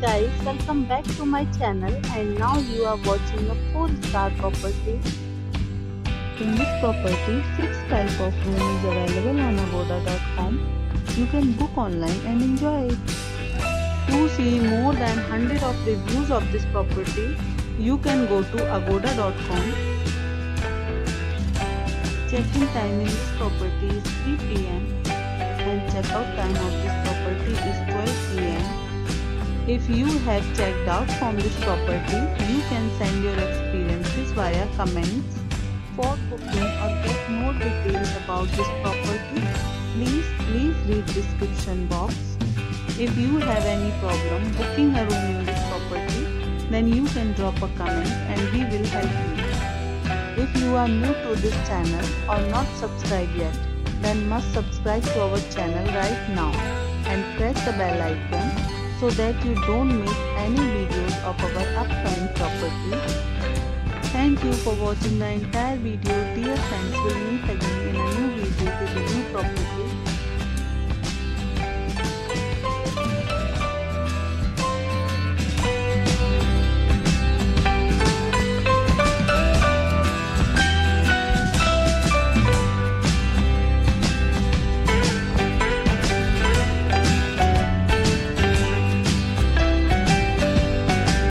guys, welcome back to my channel and now you are watching a 4-star property. In this property, 6 type of room is available on agoda.com. You can book online and enjoy it. To see more than 100 of reviews of this property, you can go to agoda.com. Check-in time in this property is 3 p.m. and check-out time of this property is 12 p.m. If you have checked out from this property, you can send your experiences via comments. For booking or get more details about this property, please read description box. If you have any problem booking a room in this property, then you can drop a comment and we will help you. If you are new to this channel or not subscribed yet, then must subscribe to our channel right now and press the bell icon so that you don't miss any videos of our upcoming property. Thank you for watching the entire video. Dear friends, we'll meet again in a new video with a new property.